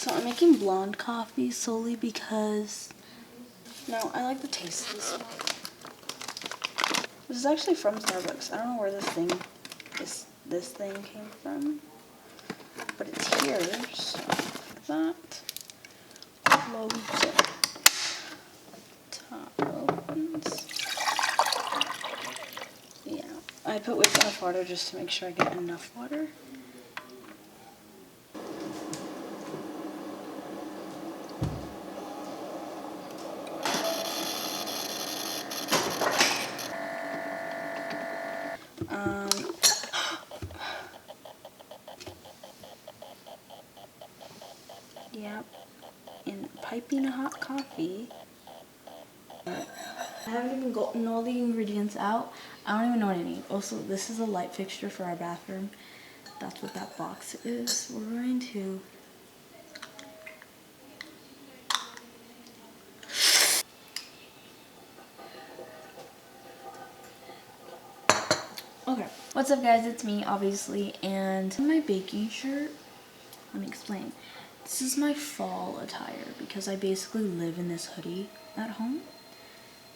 So I'm making blonde coffee solely because, no, I like the taste of this milk. This is actually from Starbucks. I don't know where this thing came from, but it's here. So that close it. Top opens. Yeah, I put way too much water just to make sure I get enough water. Yep, and piping hot coffee. I haven't even gotten all the ingredients out. I don't even know what I need. Also, this is a light fixture for our bathroom. That's what that box is. We're going to... Okay, what's up guys, it's me obviously, and my baking shirt, let me explain. This is my fall attire because I basically live in this hoodie at home,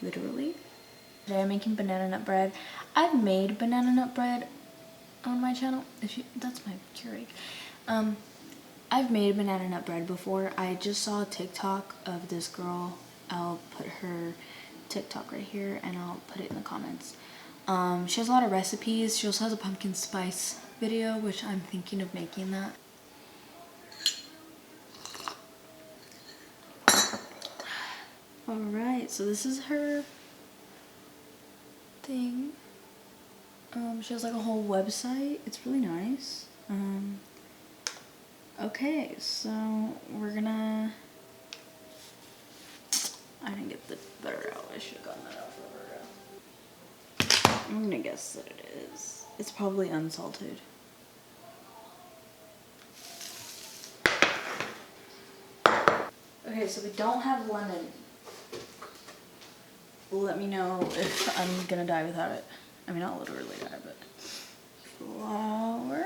literally. Today I'm making banana nut bread. I've made banana nut bread on my channel, that's my Keurig. I've made banana nut bread before. I just saw a TikTok of this girl. I'll put her TikTok right here and I'll put it in the comments. She has a lot of recipes. She also has a pumpkin spice video, which I'm thinking of making that. Alright, so this is her thing. She has like a whole website. It's really nice. Okay, so we're gonna... I didn't get the butter out. I should have gotten that out for butter. I'm gonna guess that it is. It's probably unsalted. Okay, so we don't have lemon. Let me know if I'm gonna die without it. I mean, not literally die, but... Flour.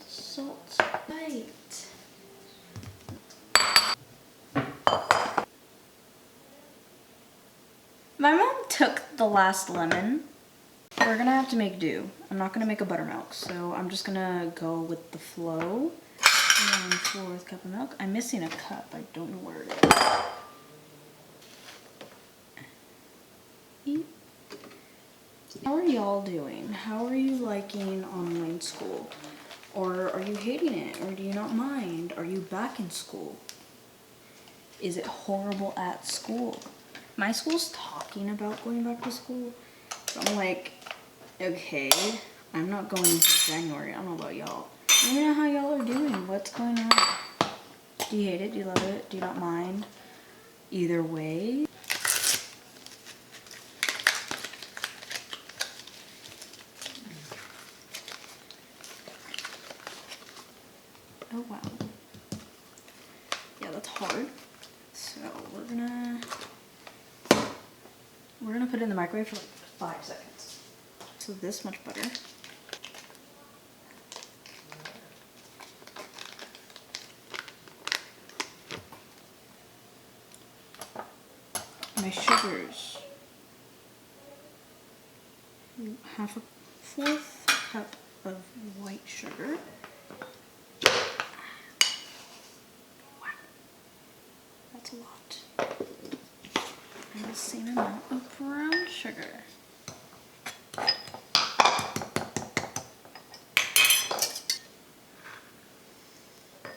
Salt. Right. My mom took the last lemon. We're gonna have to make do. I'm not gonna make a buttermilk, so I'm just gonna go with the flow. 1/4 cup of milk. I'm missing a cup. I don't know where it is. How are y'all doing? How are you liking online school? Or are you hating it? Or do you not mind? Are you back in school? Is it horrible at school? My school's talking about going back to school. So I'm like, okay, I'm not going until January. I don't know about y'all. Let me know how y'all are doing. What's going on? Do you hate it? Do you love it? Do you not mind? Either way. Oh wow. Yeah, that's hard. So we're gonna put it in the microwave for like 5 seconds. So this much butter. My sugars. 1/4 cup of white sugar. Wow, that's a lot. And the same amount of brown sugar.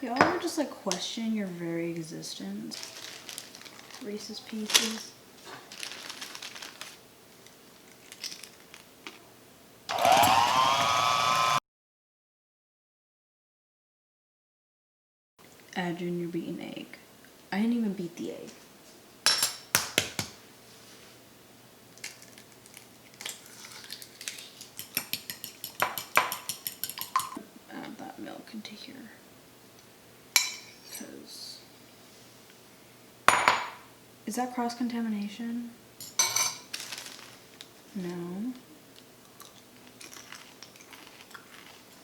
Y'all ever just like question your very existence? Reese's Pieces. Add your beaten egg. I didn't even beat the egg. Add that milk into here. Because... Is that cross-contamination? No.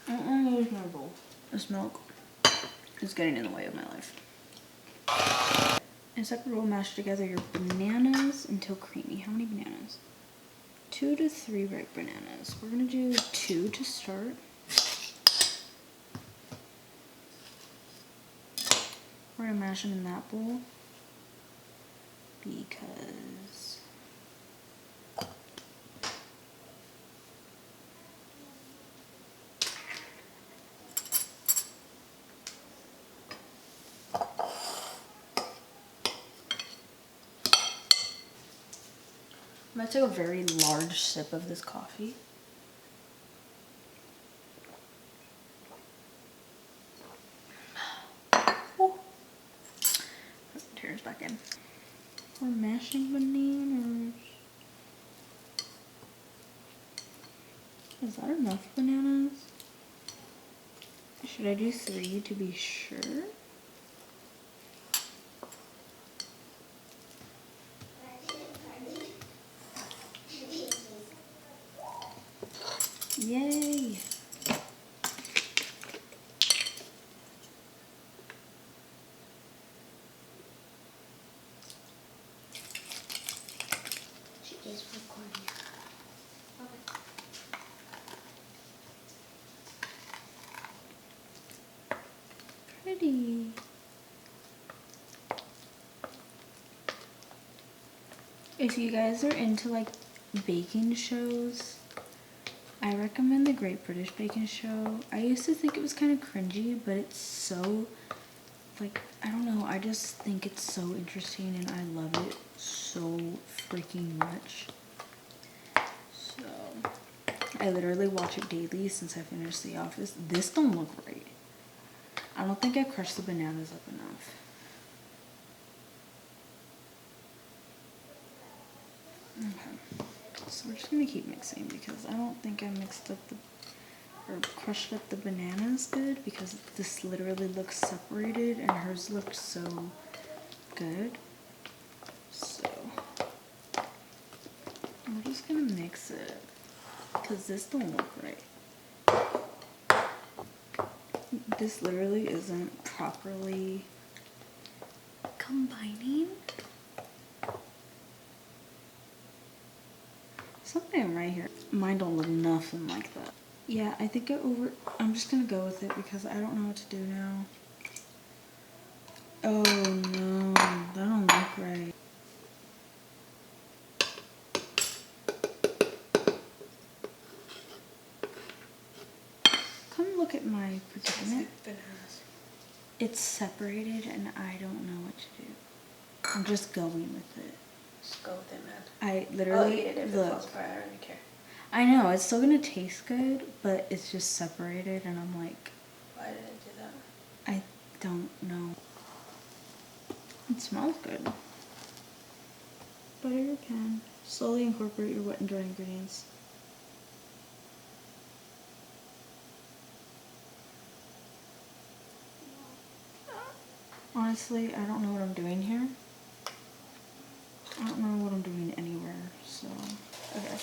Use my bowl. This milk. is getting in the way of my life. In a separate bowl, mash together your bananas until creamy. How many bananas? 2 to 3 ripe bananas. We're gonna do 2 to start. We're gonna mash them in that bowl because I'm gonna take a very large sip of this coffee. Oh. Tears back in. We're mashing bananas. Is that enough bananas? Should I do 3 to be sure? Yay! She is recording. Okay. Pretty. If you guys are into like baking shows, I recommend the Great British Baking Show. I used to think it was kind of cringy, but it's so, like, I don't know, I just think it's so interesting and I love it so freaking much. So, I literally watch it daily since I finished The Office. This don't look right. I don't think I crushed the bananas up enough. Okay. So we're just gonna keep mixing because I don't think I mixed up or crushed up the bananas good because this literally looks separated and hers looks so good. So we're just gonna mix it because this don't look right. This literally isn't properly combining. Something right here. Mine don't look nothing like that. Yeah, I think I'm just gonna go with it because I don't know what to do now. Oh no, that don't look right. Come look at my predicament. It's separated and I don't know what to do. I'm just going with it. Just go with it, man. I literally, I'll eat it if it falls apart. I don't really care. I know, it's still gonna taste good, but it's just separated and I'm like, Why did it do that? I don't know. It smells good. Butter your pan. Slowly incorporate your wet and dry ingredients. Honestly, I don't know what I'm doing here. I don't know what I'm doing anywhere, so, okay.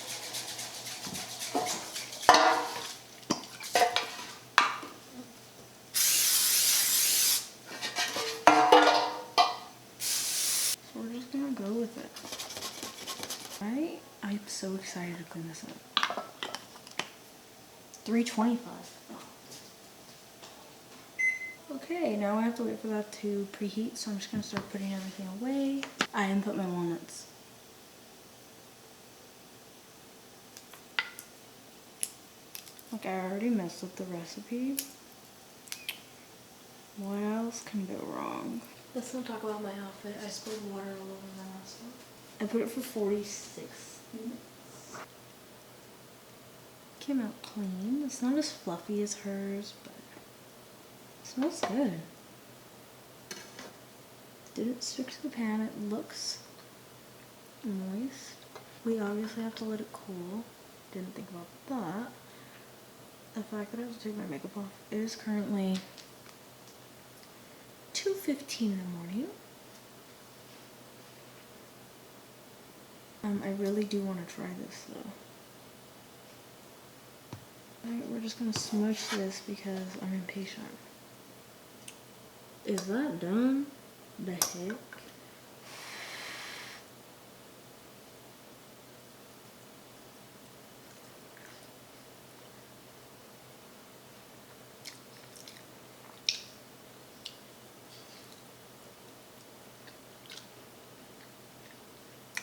So we're just gonna go with it. Right? I'm so excited to clean this up. 325. Okay, now I have to wait for that to preheat, so I'm just gonna start putting everything away. I didn't put my walnuts. Like, I already messed up the recipe. What else can go wrong? Let's not talk about my outfit. I spilled water all over my myself. I put it for 46 minutes. Came out clean. It's not as fluffy as hers, but it smells good. Didn't stick to the pan. It looks moist. We obviously have to let it cool. Didn't think about that. The fact that I have to take my makeup off. It is currently 2:15 in the morning. I really do want to try this though. Alright, we're just gonna smoosh this because I'm impatient. Is that done? The heck?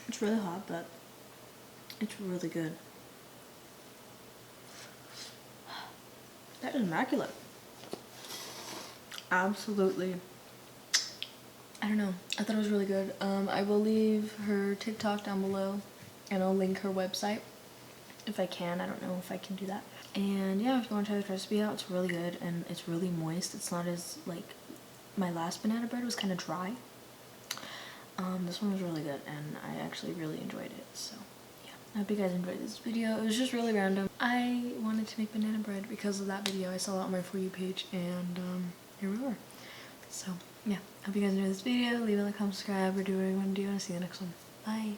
It's really hot, but it's really good. That is immaculate. Absolutely. I don't know. I thought it was really good. I will leave her TikTok down below, and I'll link her website if I can. I don't know if I can do that. And yeah, if you want to try this recipe out, it's really good and it's really moist. It's not as like my last banana bread was kind of dry. This one was really good and I actually really enjoyed it. So yeah, I hope you guys enjoyed this video. It was just really random. I wanted to make banana bread because of that video I saw it on my For You page, and here we are. So yeah, hope you guys enjoyed this video. Leave a like, comment, subscribe, or do whatever you want to do, and I'll see you in the next one. Bye!